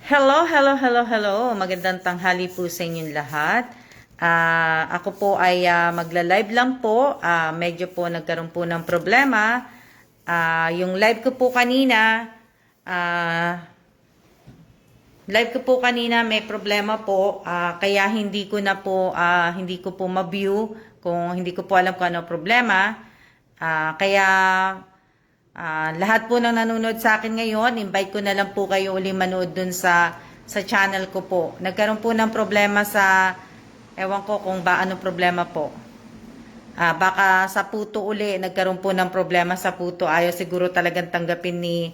Hello, hello, hello, hello. Magandang tanghali po sa inyong lahat. Ako po ay magla-live lang po. Medyo po nagkaroon po ng problema. Yung live ko po kanina may problema po. Kaya hindi ko po ma-view kung hindi ko po alam kung ano problema. Kaya lahat po ng nanonood sa akin ngayon, invite ko na lang po kayo uli manood dun sa channel ko po. Nagkaroon po ng problema ewan ko kung ano problema po. Baka sa puto uli, nagkaroon po ng problema sa puto. Ayaw siguro talagang tanggapin ni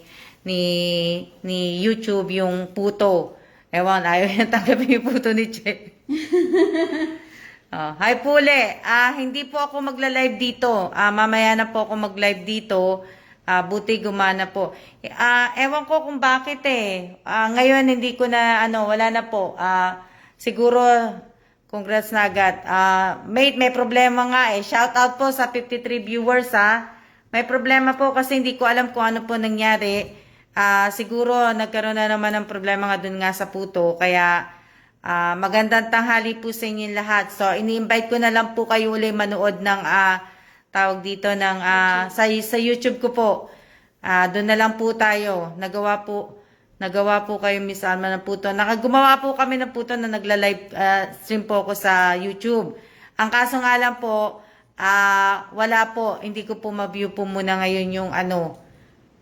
YouTube yung puto. Ewan, ayaw yung tanggapin yung puto ni Che. Hi Pule, hindi po ako magla-live dito. Mamaya na po ako mag-live dito. Buti gumana po. Ewan ko kung bakit eh. Ngayon hindi ko na wala na po. Siguro congrats na agad. May problema nga eh. Shout out po sa 53 viewers May problema po kasi hindi ko alam kung ano po nangyari. Siguro nagkaroon na naman ng problema nga dun nga sa puto. Kaya magandang tanghali po sa inyong lahat. So ini-invite ko na lang po kayo ulit manood ng tawag dito ng sa YouTube ko po. Doon na lang po tayo. Nagawa po kayo Miss Alma ng puto. Gumawa po kami ng puto na nagla-live stream po ko sa YouTube. Ang kaso nga lang po, wala po. Hindi ko po ma-view po muna ngayon yung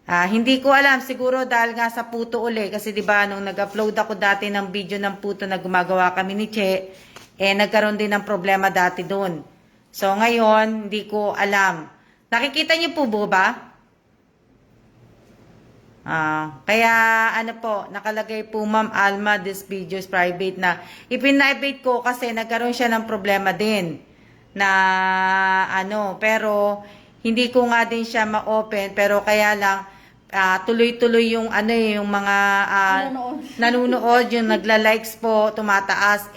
hindi ko alam. Siguro dahil nga sa puto uli. Kasi diba nung nag-upload ako dati ng video ng puto na gumagawa kami ni Che, nagkaroon din ng problema dati doon. So, ngayon, hindi ko alam. Nakikita niyo po ba? Kaya, nakalagay po, Ma'am Alma, this video is private na. Ipinrivate ko kasi nagkaroon siya ng problema din. Pero, hindi ko nga din siya ma-open. Pero, kaya lang, tuloy-tuloy yung yung mga nanonood, yung nagla-likes po, tumataas,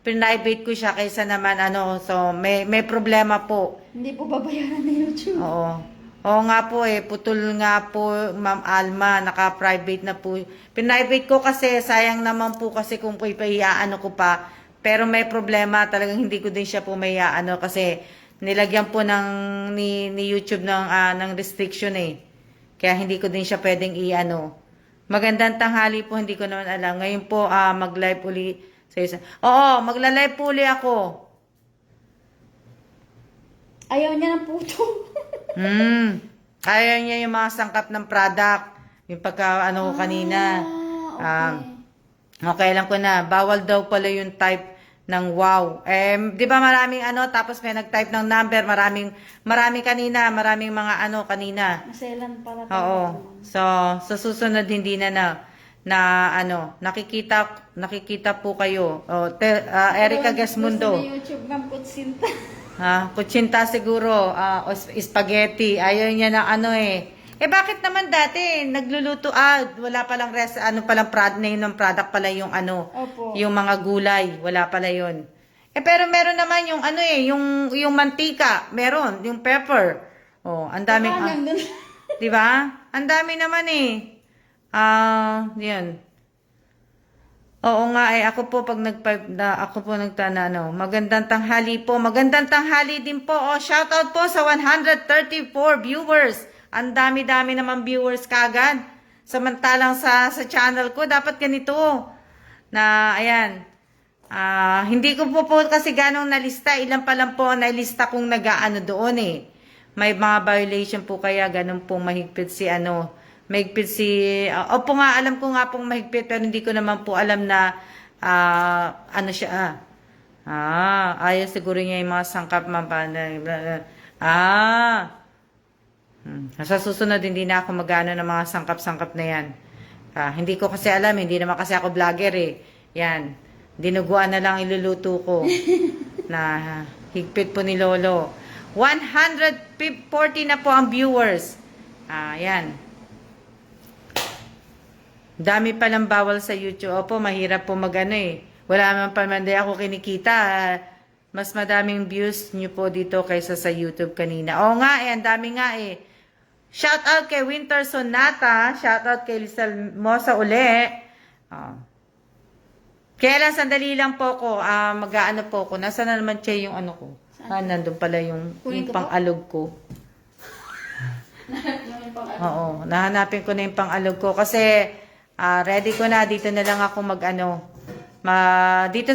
private ko siya kaysa naman so may problema po. Hindi po babayaran ng YouTube. Oo. Oo nga po putol nga po Ma'am Alma, naka-private na po. Private ko kasi sayang naman po kasi kung ipahiyaano ko pa. Pero may problema talagang hindi ko din siya po maiyaano kasi nilagyan po ni YouTube ng restriction Kaya hindi ko din siya pwedeng Magandang tanghali po, hindi ko naman alam. Ngayon po mag-live uli. Oo, magla-live po ulit ako. Ayaw niya ng puto. Ayaw niya yung mga sangkap ng product. Yung pagka kanina. Okay lang ko na. Bawal daw pala yung type ng wow. Di ba maraming tapos may nag-type ng number. Maraming kanina. Maraming mga kanina. Maselan pala. Oo. So, sa susunod hindi na nakikita po kayo. Erika Gasmundo. Gusto na YouTube ng kutsinta. Kutsinta siguro, spaghetti. Ayaw niya na bakit naman dati nagluluto wala palang name ng product pala yung Opo. yung mga gulay, wala pala yun. Pero meron naman yung yung mantika, meron, yung pepper. Ang daming di ba? Ang dami naman yan. Oo nga ako po pag ako po magandang tanghali po. Magandang tanghali din po. Shout out po sa 134 viewers. Ang dami-dami naman viewers kagad. Samantalang sa channel ko dapat ganito. Ayan. Hindi ko po kasi ganong nalista. Ilan pa lang po nalista kung doon May mga violation po kaya ganun po mahigpit mahigpit opo nga, alam ko nga pong mahigpit, pero hindi ko naman po alam na, siya, ayaw siguro niya yung mga sangkap, sa susunod, hindi na ako ng mga sangkap-sangkap na yan. Hindi ko kasi alam, hindi naman kasi ako vlogger Yan, dinuguan na lang iluluto ko, na higpit po ni Lolo. 140 na po ang viewers. Yan. Dami palang bawal sa YouTube. Opo, mahirap po Wala naman pa man ako kinikita. Mas madaming views nyo po dito kaysa sa YouTube kanina. Oo nga ang dami nga Shout out kay Winter Sonata. Shout out kay Lizal Mosa uli. Ah. Kaya lang, sandali lang po ko. Mag-aano po ko. Nasaan na naman siya yung ano ko? Nandun pala yung Kunin ko po? pang-alog ko. Yung pang-alog. Oo, nahanapin ko na yung pang-alog ko. Kasi, ready ko na. Dito na lang ako mag-ano. Dito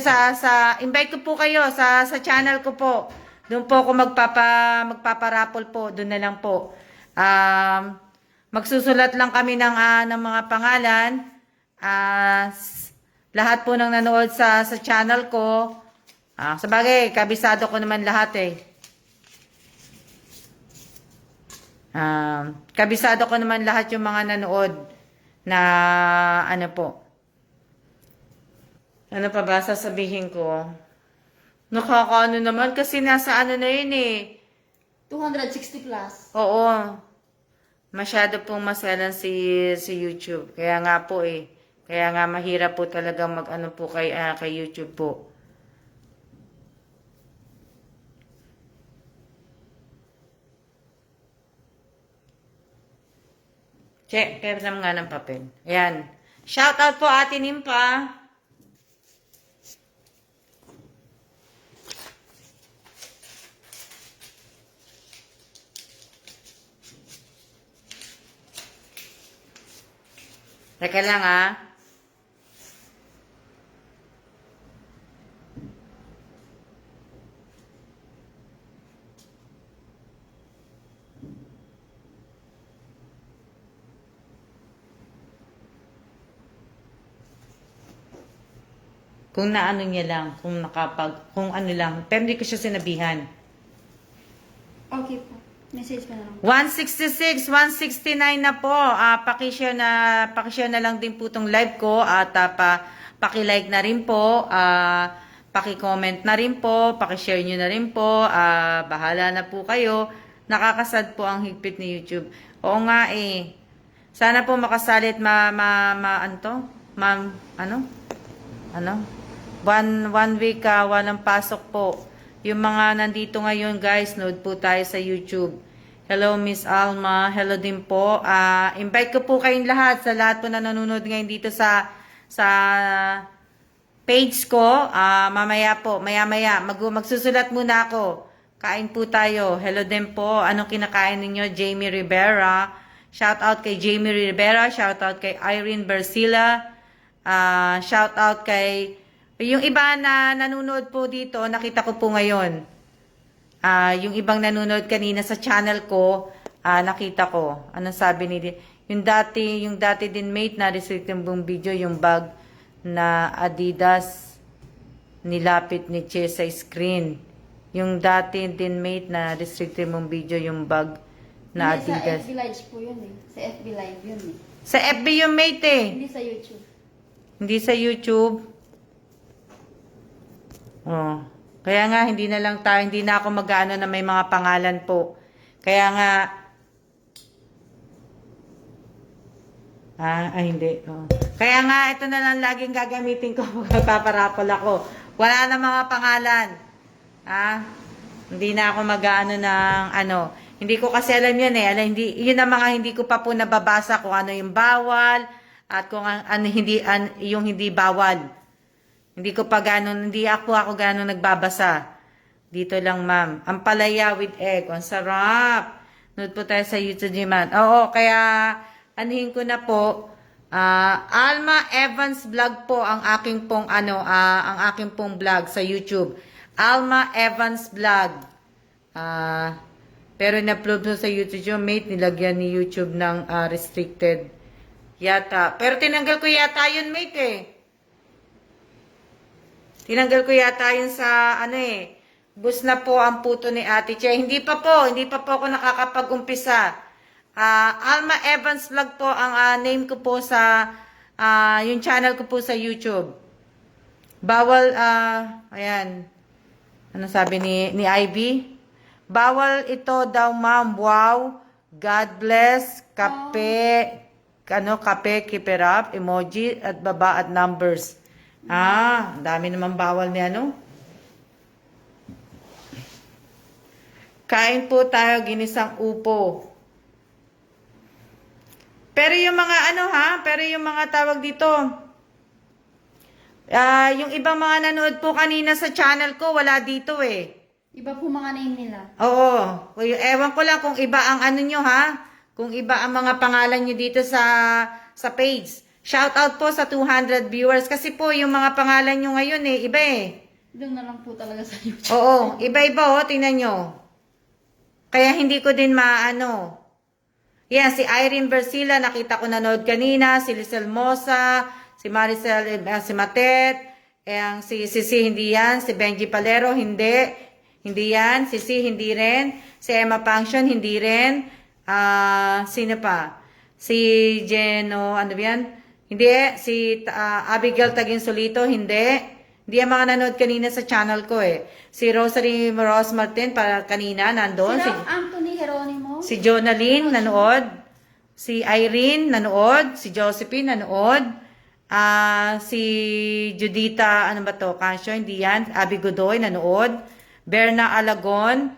invite ko po kayo sa channel ko po. Doon po ako magpaparapol po. Doon na lang po. Magsusulat lang kami ng mga pangalan. Lahat po ng nanood sa channel ko. Sabagay, kabisado ko naman lahat eh. Kabisado ko naman lahat yung mga nanood na ano po. Ano pa ba sasabihin ko? Nakakaano naman kasi nasa ano na yun eh. 260 plus. Oo. Masyado pong maselan si YouTube. Kaya nga po eh. Kaya nga mahirap po talaga mag-ano po kay YouTube po. Check, pero naman nga ng papel. Ayan. Shout out po Ate Nimpa. Teka lang Kung naano niya lang, kung ano lang. Pero hindi ko siya sinabihan. Okay po. Message pa na lang. 166, 169 na po. Pakishare na lang din po tong live ko at paki-like na rin po. Paki-comment na rin po, paki-share niyo na rin po. Bahala na po kayo. Nakakasad po ang higpit ni YouTube. Oo nga eh. Sana po makasalit one week walang pasok po. Yung mga nandito ngayon guys, nood po tayo sa YouTube. Hello Miss Alma, hello din po. Invite ko po kayong lahat, sa lahat po na nanonood ngayon dito sa page ko. Maya magsusulat muna ako. Kain po tayo. Hello din po. Anong kinakain ninyo? Jamie Rivera. Shout out kay Jamie Rivera. Shout out kay Irene Bersila. Shout out kay yung iba na nanonood po dito, nakita ko po ngayon. Yung ibang nanonood kanina sa channel ko, nakita ko. Anong sabi ni yung dati din mate na restrict yung video, yung bag na Adidas nilapit ni Che sa screen. Yung dati din mate na restricted mong video, yung bag na Hindi, Adidas. sa FB Live po yun eh. Sa FB Live yun eh. Sa FB yung mate eh. Hindi sa YouTube. Hindi sa YouTube. Oh. Kaya nga hindi na ako mag-aano na may mga pangalan po. Kaya nga hindi. Oh. Kaya nga ito na lang laging gagamitin ko pag paparapol ako. Wala na mga pangalan. Hindi na ako mag-aano ng ano. Hindi ko kasi alam yan eh. Yun ang mga hindi ko pa po nababasa kung ano yung bawal at kung yung hindi bawal. Hindi ako gano'n nagbabasa. Dito lang, ma'am. Ampalaya with egg. Ang sarap. Nood po tayo sa YouTube, man. Oo, kaya anuhin ko na po. Alma Evans Vlog po ang aking pong vlog sa YouTube. Alma Evans Vlog. Pero in-upload mo sa YouTube yung mate, nilagyan ni YouTube ng restricted. Yata. Pero tinanggal ko yata yun, mate eh. Tinanggal ko yata yun sa bus na po ang puto ni Ate Che. Hindi pa po ako nakakapag-umpisa. Alma Evans Vlog po ang name ko po sa yung channel ko po sa YouTube. Bawal ayan. Ano sabi ni Ivy? Bawal ito daw, ma'am. Wow. God bless. Kape, keep it up, emoji at baba at numbers. Ang dami naman bawal ni Kain po tayo, ginisang upo. Pero yung mga pero yung mga tawag dito, Yung ibang mga nanood po kanina sa channel ko, wala dito eh. Iba po mga name nila. Oo. Ewan ko lang kung iba ang ano nyo ha. Kung iba ang mga pangalan nyo dito sa page. Shout out po sa 200 viewers. Kasi po yung mga pangalan nyo ngayon eh, iba eh. Doon na lang po talaga sa YouTube. Oo, iba-iba oh, tingnan nyo. Kaya hindi ko din maano. Yan, si Irene Versila, nakita ko nanood kanina. Si Lizelle Mosa, si Maricel, si Matet. Si hindi yan. Si Benji Palero, hindi. Hindi yan. Si hindi rin. Si Emma Pangsion, hindi rin. Sino pa? Si Jeno, ano ba yan? Hindi. Si Abigail Taginsolito, hindi. Hindi ang mga nanood kanina sa channel ko eh. Si Rosary Moros Martin, para kanina, nandun. Si Ralph Anthony Geronimo. Si Jonaline, nanood. Si Irene, nanood. Si Josephine, nanood. Si Judita, ano ba to? Kansyo, hindi yan. Abby Godoy, nanood. Berna Alagon.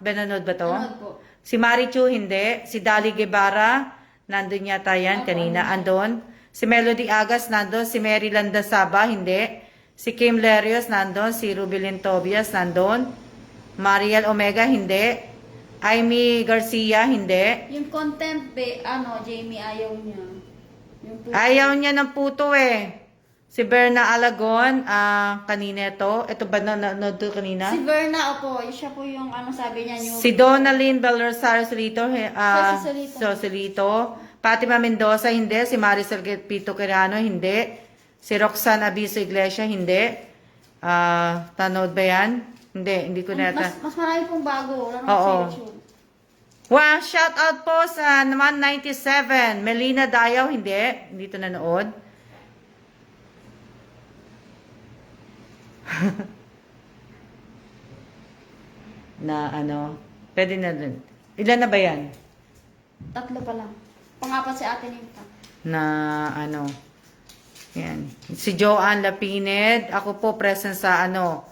Nanood ba to? Nanood po. Si Marichu, hindi. Si Dali Guevara, nandun yata yan kanina. Andon. Si Melody Agas, nandun. Si Mary Landasaba, hindi. Si Kim Lerios, nandun. Si Rubilin Tobias, nandun. Mariel Omega, hindi. Amy Garcia, hindi. Yung content, Jamie, ayaw niya. Yung po- Ayaw niya ng puto eh. Si Berna Alagon, kanina ito. Ito ba nanood to kanina? Si Verna, opo. Siya po yung, sabi niya, yung... Si Donaline Belrosario Solito, Solito. Solito. Fatima Mendoza, hindi. Si Maricel Pito Quirano, hindi. Si Roxanne Abiso Iglesia, hindi. Tanood ba yan? Hindi ko na mas marami pong bago. Lalo Oo. sa YouTube. Wow, shout out po sa naman 97. Melina Dayaw, hindi. Hindi to nanood. Na ano, pwede na din. Ilan na ba yan? 3 pa lang. Pangapat si Ate Ninta. Na ano, yan. Si Joanne Lapined, ako po present sa ano,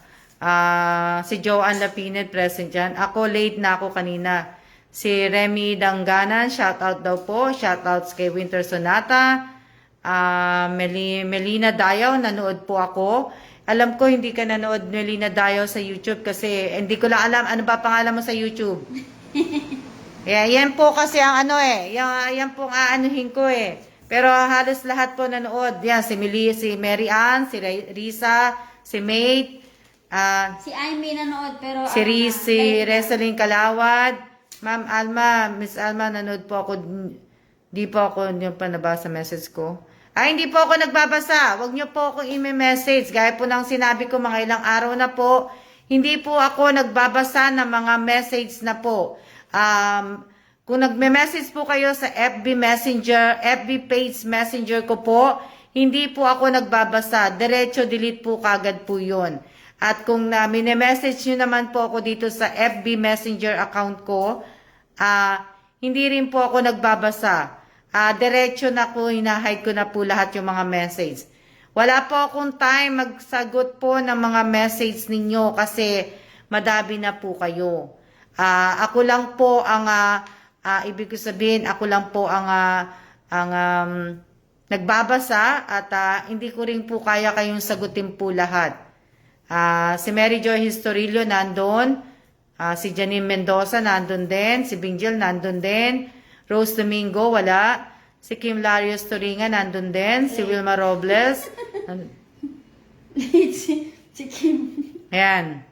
si Joanne Lapined present dyan. Ako late na ako kanina. Si Remy Danganan, shout out daw po. Shout outs kay Winter Sonata. Melina Dayaw, nanood po ako. Alam ko hindi ka nanood Melina Dayaw sa YouTube kasi hindi ko lang alam ano ba pangalan mo sa YouTube. Yeah, yan po kasi ang ano eh. Yan po ang aanuhin ko eh. Pero halos lahat po nanood. Yan, si Mary Ann, si Risa, si Mate, Si Amy nanood, pero... si Reseling Kalawad. Ma'am Alma, Miss Alma, nanood po ako. Di po ako yung panabasa message ko. Hindi po ako nagbabasa. Huwag niyo po akong i-message. Gaya po ng sinabi ko mga ilang araw na po, hindi po ako nagbabasa ng mga message na po. Kung nagme-message po kayo sa FB Messenger, FB page Messenger ko po, hindi po ako nagbabasa. Diretso delete po kagad po yun. At kung mine-message nyo naman po ako dito sa FB Messenger account ko, hindi rin po ako nagbabasa. Diretso na po, hinahide ko na po lahat yung mga message. Wala po akong time magsagot po ng mga message ninyo kasi madami na po kayo. Ako lang po ang, ibig ko sabihin, ako lang po ang nagbabasa at hindi ko rin po kaya kayong sagutin po lahat. Si Mary Joy Historillo nandun, si Janine Mendoza nandun din, si Bingjel nandun din, Rose Domingo wala, si Kim Larios Turinga nandun din, si Wilma Robles, si Kim. ayan.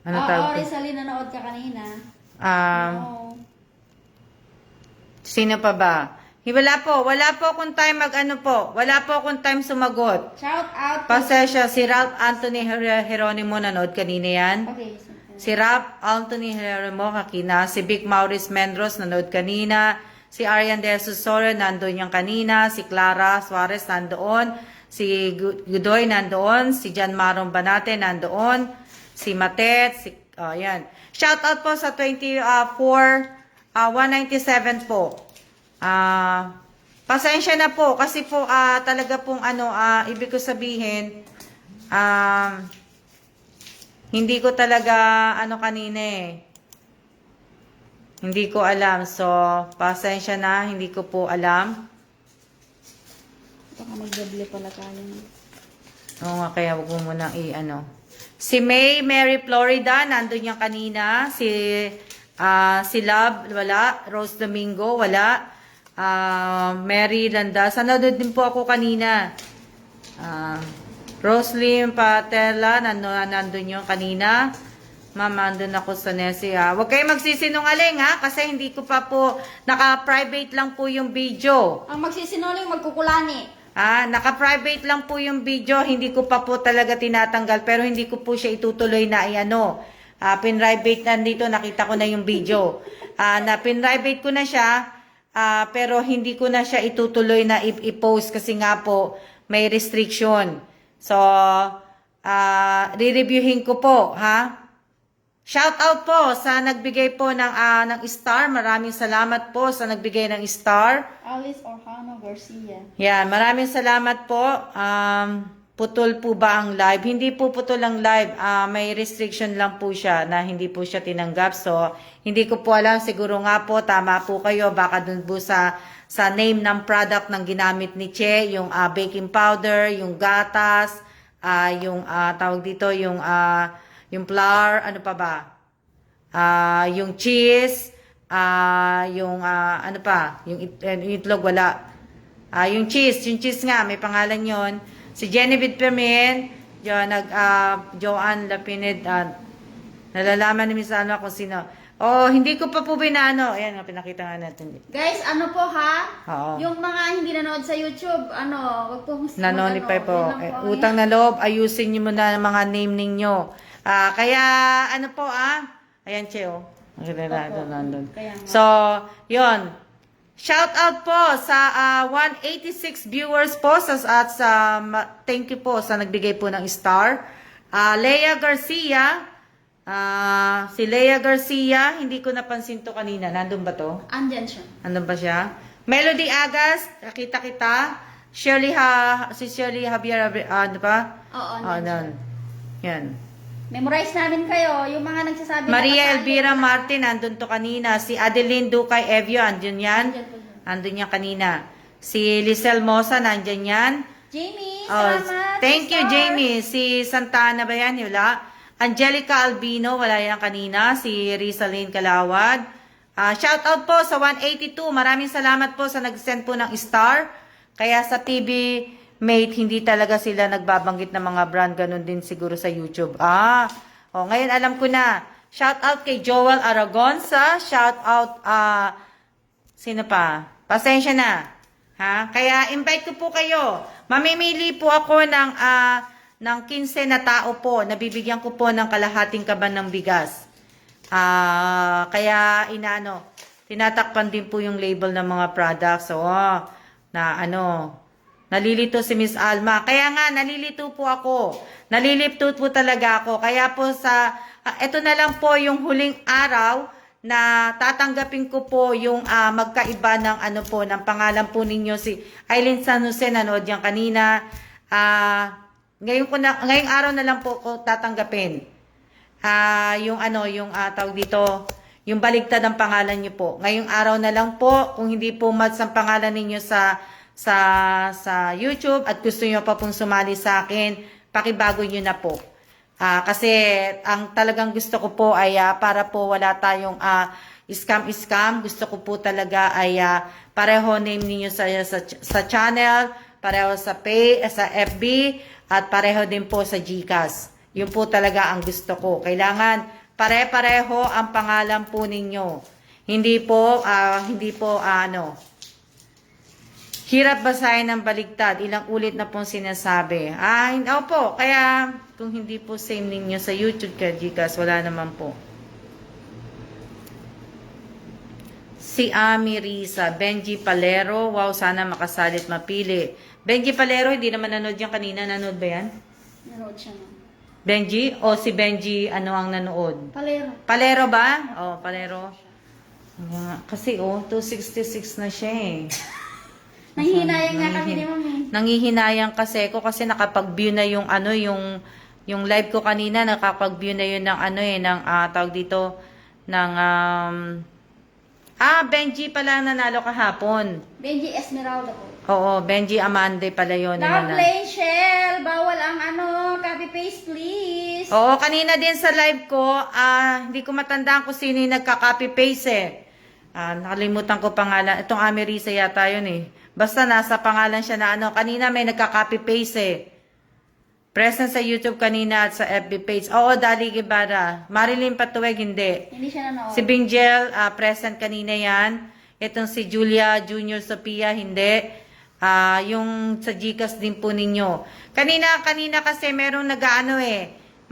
Ano tawag ko? Rizalyn, nanood ka kanina. Oo. Sino pa ba? Wala po akong time wala po akong time sumagot. Shout out. Pasensya, si Ralph Anthony Geronimo nanood kanina yan. Okay. Si Ralph Anthony Geronimo kakina. Si Vic Maurice Mendros nanood kanina. Si Arian De Susoro nandoon yung kanina. Si Clara Suarez nandoon. Si Gudoy nandoon. Si John Maron Banate nandoon. Si Matet. Yan. Shout out po sa 197 po. Pasensya na po kasi po talaga pong ibig ko sabihin hindi ko talaga kanina eh. Hindi ko alam. So, pasensya na, hindi ko po alam. Baka magdable pala tayo. Oo nga, kaya wag mo munang i-ano. Si May Mary Florida, nandun yan kanina. Si Love, wala. Rose Domingo, wala. Mary Landas, nanood din po ako kanina. Roslyn Patela, nandun yung kanina. Ma'am, nandun ako sa Nessie ha. Huwag kayo magsisinungaling ha, kasi hindi ko pa po, naka-private lang po yung video. Ang magsisinungaling, magkukulani. Naka-private lang po yung video, hindi ko pa po talaga tinatanggal, pero hindi ko po siya itutuloy na i-ano. Pin-private nandito, nakita ko na yung video. Pin-private ko na siya, pero hindi ko na siya itutuloy na i-post kasi nga po, may restriction. So, re-reviewin ko po, ha? Shout out po sa nagbigay po ng star. Maraming salamat po sa nagbigay ng star. Alice Orhano Garcia. Yan, maraming salamat po. Putol po ba ang live? Hindi po putol ang live. May restriction lang po siya na hindi po siya tinanggap. So, hindi ko po alam. Siguro nga po, tama po kayo. Baka dun po sa name ng product ng ginamit ni Che, yung baking powder, yung gatas, yung tawag dito, yung flour, ano pa ba? Yung cheese, yung ano pa? Yung itlog, wala. Yung cheese nga, may pangalan yon. Si Genevieve Permin, Joanne Lapinid, nalalaman ni Miss Alma kung sino. Hindi ko pa po binano. Ayan, pinakita nga natin. Guys, ano po ha? Oo. Yung mga hindi nanood sa YouTube, wag po Nanonify po. Yun lang po. Utang na loob, ayusin niyo muna ang mga name ninyo. Kaya, ano po ayan, Cheo. Nandun. Kaya nga. So, yon. Shout out po sa 186 viewers po thank you po sa nagbigay po ng star. Leia Garcia, si Leia Garcia, hindi ko napansin to kanina. Nandun ba to? Andyan siya. Nandun ba siya? Melody Agas, nakita kita. Si Shirley Javier, ano ba? Oo, Nan. Yan. Memorize namin kayo, yung mga nagsasabi Maria na Elvira Martin, nandun to kanina. Si Adeline Ducay Evio, andun yan. Andyan po siya. Andun yan kanina. Si Lizelle Mosa, nandyan yan. Jamie, salamat. Thank you, Star. Jamie. Si Santana ba yan? Wala. Angelica Albino, wala yan kanina. Si Rizalyn Kalawad. Shout out po sa 182. Maraming salamat po sa nag-send po ng star. Kaya sa TV Mate, hindi talaga sila nagbabanggit ng mga brand. Ganun din siguro sa YouTube. Ngayon alam ko na. Shout out kay Joel Aragonza. Shout out, sino pa? Pasensya na. Kaya invite ko po kayo. Mamimili po ako ng 15 na tao po. Nabibigyan ko po ng kalahating kaban ng bigas. Kaya tinatakpan din po yung label ng mga products. So, nalilito si Miss Alma. Kaya nga, nalilito po ako. Nalilito po talaga ako. Kaya po ito na lang po yung huling araw na tatanggapin ko po yung magkaiba ng ng pangalan po ninyo. Si Aileen San Jose, nanood yan kanina. Ngayong araw na lang po ko tatanggapin. Yung tawag dito, yung baligtad ang pangalan niyo po. Ngayong araw na lang po, kung hindi po match ang pangalan ninyo sa YouTube at gusto niyo pa pong sumali sa akin, pakibago niyo na po. Kasi ang talagang gusto ko po ay para po wala tayong scam. Gusto ko po talaga ay pareho name ninyo sa channel, pareho sa FB, at pareho din po sa GCash. Yun po talaga ang gusto ko. Kailangan pare-pareho ang pangalan po ninyo. Hindi po hirap basahin ng baligtad. Ilang ulit na pong sinasabi. Opo. Kaya, kung hindi po same ninyo sa YouTube kaya GCash, wala naman po. Si Ami Risa, Benji Palero. Wow, sana makasalit mapili. Benji Palero, hindi naman nanood yan kanina. Nanood ba yan? Nanood siya na. Benji? O si Benji, ano ang nanood? Palero. Palero ba? Palero. Kasi 266 na siya eh. Nanghihinayang nga kami ni Mami. Nanghihinayang kasi ko kasi nakapag-view na yung yung live ko kanina, nakapag-view na yun ng tawag dito ng Benji pala ang nanalo kahapon. Benji Esmeralda po. Oo, Benji Amande pala yun. Love Lane Shell, bawal ang copy paste please. Oo, kanina din sa live ko, hindi ko matandaan kung sino yung nagka-copy paste eh. Nakalimutan ko pangalan. Itong Amerisa yata yun eh. Basta nasa pangalan siya na kanina may nagka-copy paste eh. Present sa YouTube kanina at sa FB page. Oo, Dali Guevara. Marilyn Patuweg, hindi. Hindi siya nanood. Si Bingjel, present kanina yan. Itong si Julia Junior Sophia, hindi. Yung sa Gcash din po ninyo. Kanina kasi merong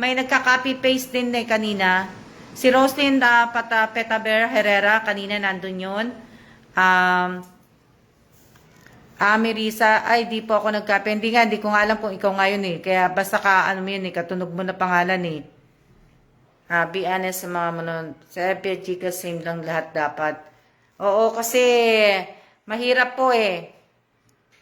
may nagka-copy paste din kanina. Si Roslyn Petaber Herrera, kanina nandun yun. Marisa, di po ako nagkape. Hindi ko nga alam kung ikaw ngayon eh. Kaya basta katunog mo na pangalan eh. Be honest sa mga sa FB, Gcash, same lang lahat dapat. Oo, kasi mahirap po eh.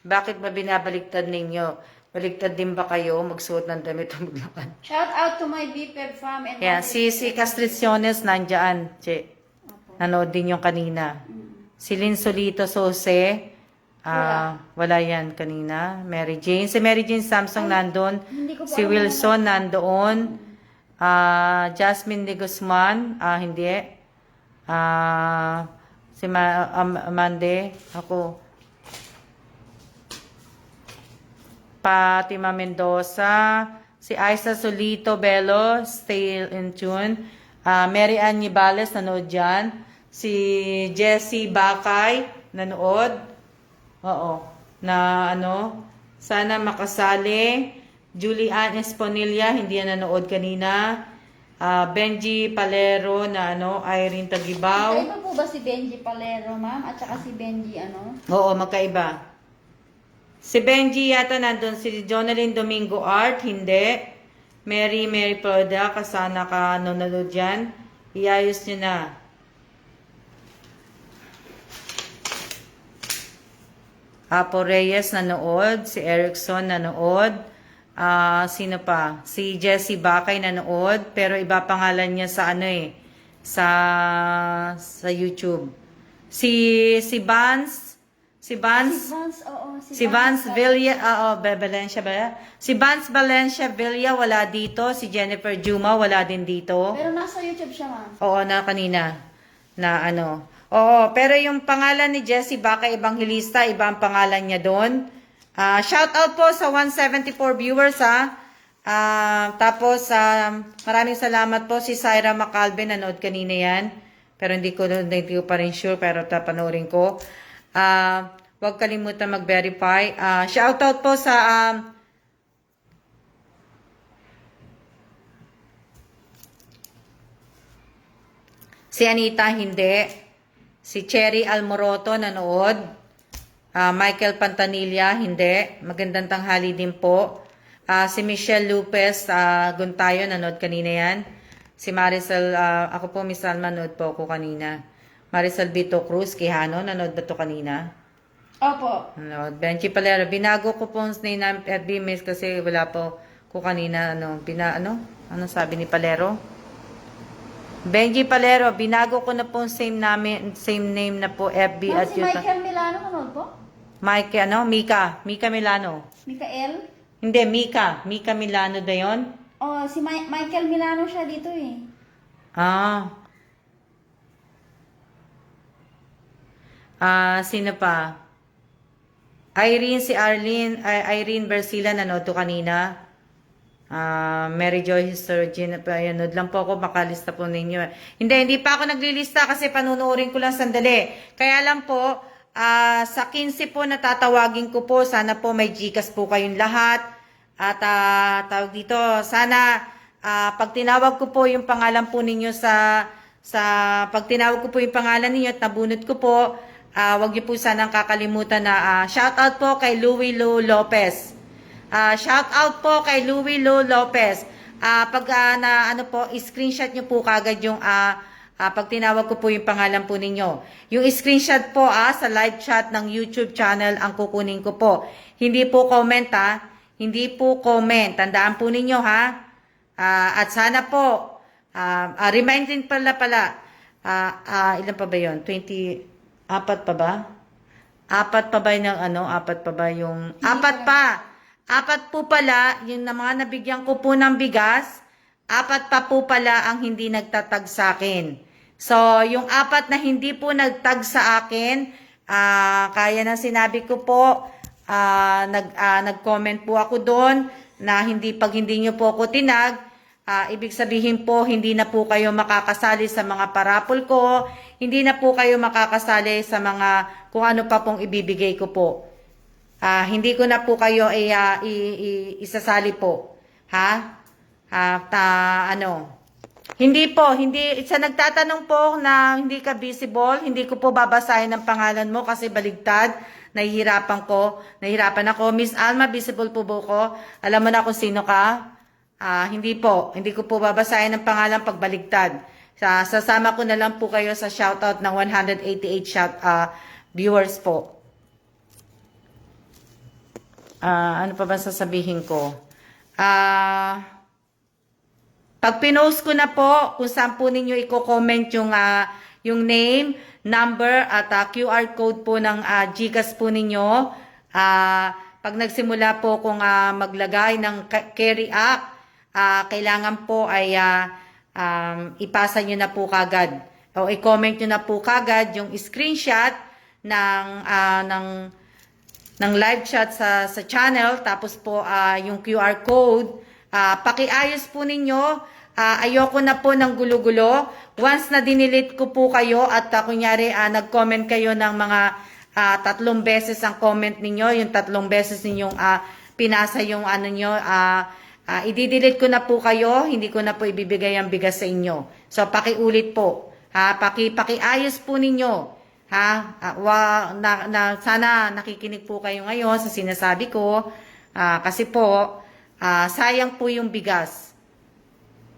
Bakit ba binabaliktad ninyo? Baligtad din ba kayo magsuot ng damit o maglakad? Shout out to my BPED fam and Yeah, si Castriciones nandyan. Nanood din yung kanina. Si Lynn Solito Sose, wala yan kanina. Mary Jane. Si Mary Jane Samsung nandun. Si Wilson nandoon. Jasmine de Guzman, hindi. Si Amande, ako. Fatima Mendoza, si Aiza Solito Bello, stay in tune. Mary Ann Nibales, nanood dyan. Si Jessie Bakay, nanood. Oo. Sana makasali. Julian Esponilla, hindi yan nanood kanina. Benji Palero na Irene Tagibaw. Magkaiba po ba si Benji Palero, ma'am? At saka si Benji Oo, magkaiba. Si Benji yata nandun. Si Jonalyn Domingo Art, hindi. Mary Proda, kasana ka nanonood dyan. Iayos nyo na. Apo Reyes nanood. Si Erickson nanood. Sino pa? Si Jessie Bakay nanood. Pero iba pangalan niya sa sa YouTube. Si Vance, si Vance Villa, Valencia ba? Si Vance Valencia Villa wala dito. Si Jennifer Juma wala din dito. Pero nasa YouTube siya, ma'am. Oo, na kanina. Oo, pero yung pangalan ni Jessie Baka Evangelista, iba ang pangalan niya doon. Shout out po sa 174 viewers tapos maraming salamat po si Syra Macalbe, nanood kanina yan. Pero hindi ko pa rin sure, pero tapanoorin ko. Huwag kalimutan mag-verify. Shoutout po sa si Anita, hindi. Si Cherry Almoroto, nanood. Michael Pantanilla, hindi. Magandang tanghali din po. Si Michelle Lopez Guntayo, nanood kanina yan. Si Maricel, ako po, Miss Salma, nanood po ako kanina. Maricel Vito Cruz, Quijano, nanood ba to kanina? Opo. Benji Palero, binago ko po sa name ng FB Miss kasi wala po ko kanina, ano sabi ni Palero? Benji Palero, binago ko na po same name na po FB Ma'am, at si YouTube. Michael Milano nanood po? Mika Milano. Mikael? Hindi, Mika Milano da yon. Oh, si Michael Milano siya dito eh. Sino pa? Irene Versila, nanood to kanina. Mary Joy Historian, nanood lang po ako, makalista po ninyo. Hindi pa ako naglilista kasi panunuorin ko lang sandali. Kaya lang po, sa 15 po natatawagin ko po, sana po may Gcash po kayong lahat. At tawag dito, sana pag tinawag ko po yung pangalan po ninyo pag tinawag ko po yung pangalan ninyo at nabunot ko po, wag niyo po sanang kakalimutan na shoutout po kay Louie Lou Lopez. Shoutout po kay Louie Lou Lopez. Screenshot niyo po kagad yung pag tinawag ko po yung pangalan po ninyo. Yung screenshot po sa live chat ng YouTube channel ang kukunin ko po. Hindi po comment Hindi po comment. Tandaan po ninyo at sana po reminding pala Ilan pa ba yun? 20, apat pa ba? Apat pa ba yung apat pa ba yung, apat pa. Apat po pala, yung na mga nabigyan ko po ng bigas, apat pa po pala ang hindi nagtatag sa akin. So, yung apat na hindi po nagtag sa akin, kaya na sinabi ko po, nag-comment po ako doon na pag hindi nyo po ako tinag, ibig sabihin po, hindi na po kayo makakasali sa mga parapol ko, hindi na po kayo makakasali sa mga kung ano pa pong ibibigay ko po. Hindi ko na po kayo isasali po. Ha? Hindi po, sa nagtatanong po na hindi ka visible, hindi ko po babasahin ang pangalan mo kasi baligtad. Nahihirapan ako. Miss Alma, visible po ba ko? Alam mo na kung sino ka? Hindi ko po babasahin ang pangalan pag baligtad. Sasama ko na lang po kayo sa shoutout ng 188 viewers po. Ano pa ba sasabihin ko? Pag pinost ko na po, kung saan po ninyo i-comment yung name, number, at QR code po ng GCash po ninyo. Pag nagsimula po kung maglagay ng carry app, kailangan po ay ipasa nyo na po kagad. O i-comment nyo na po kagad yung screenshot ng live chat sa channel, tapos po yung QR code, pakiayos po ninyo, ayoko na po ng gulo-gulo. Once na dinilit ko po kayo at kunyari nag-comment kayo ng mga 3 beses ang comment ninyo, yung 3 beses ninyong pinasa yung nyo, i-delete ko na po kayo, hindi ko na po ibibigay ang bigas sa inyo. So pakiulit po, pakiayos po ninyo. Sana nakikinig po kayo ngayon sa sinasabi ko, kasi po sayang po yung bigas.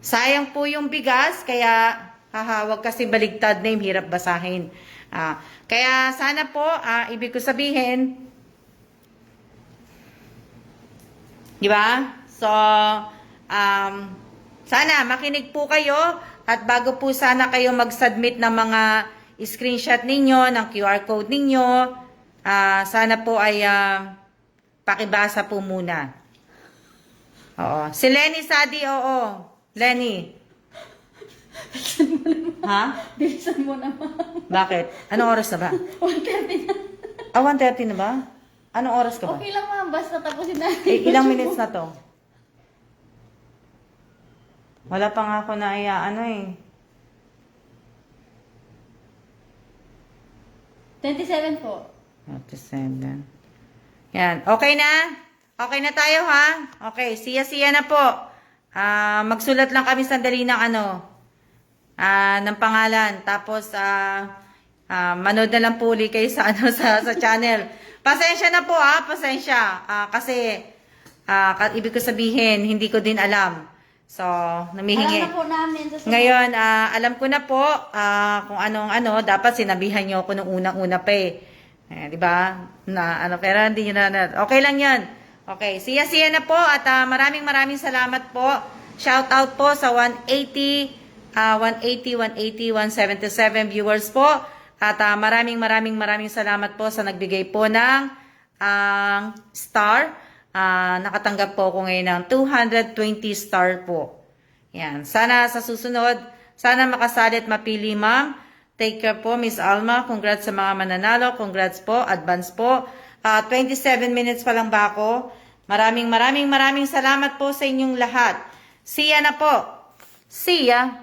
Sayang po yung bigas, kaya wag kasi baligtad na yung hirap basahin. Kaya sana po, ibig ko sabihin, di ba? So, sana makinig po kayo, at bago po sana kayo mag-submit ng mga screenshot ninyo, ng QR code ninyo, sana po ay pakibasa po muna. Oo. Si Lenny Sadi, oo. Lenny. Ha? Bilisan mo naman. Bakit? Anong oras na ba? 1:30 na. 1:30 na ba? Anong oras ka ba? Okay lang ma'am, basta tapusin natin. Ilang minutes na to? Wala pa nga ako na eh. 27 po. 27. Yan. Okay na? Okay na tayo, ha? Okay. Siya na po. Magsulat lang kami sandali ng ng pangalan. Tapos, manood na lang po ulit kayo sa, sa channel. Pasensya na po, pasensya. Kasi, ibig ko sabihin, hindi ko din alam. So, namihingi. Alam na po namin. Ngayon, alam ko na po kung anong dapat sinabihan niyo ako nung unang-una pa eh. Di ba? Pero hindi niyo na. Okay lang 'yan. Okay, siya na po at maraming salamat po. Shout out po sa 177 viewers po. At maraming salamat po sa nagbigay po ng star. Nakatanggap po ako ngayon ng 220 star po. Yan. Sana sa susunod, sana makasali at mapili, ma'am. Take care po, Miss Alma. Congrats sa mga mananalo. Congrats po. Advance po. 27 minutes pa lang ba ako? Maraming salamat po sa inyong lahat. See ya na po. See ya.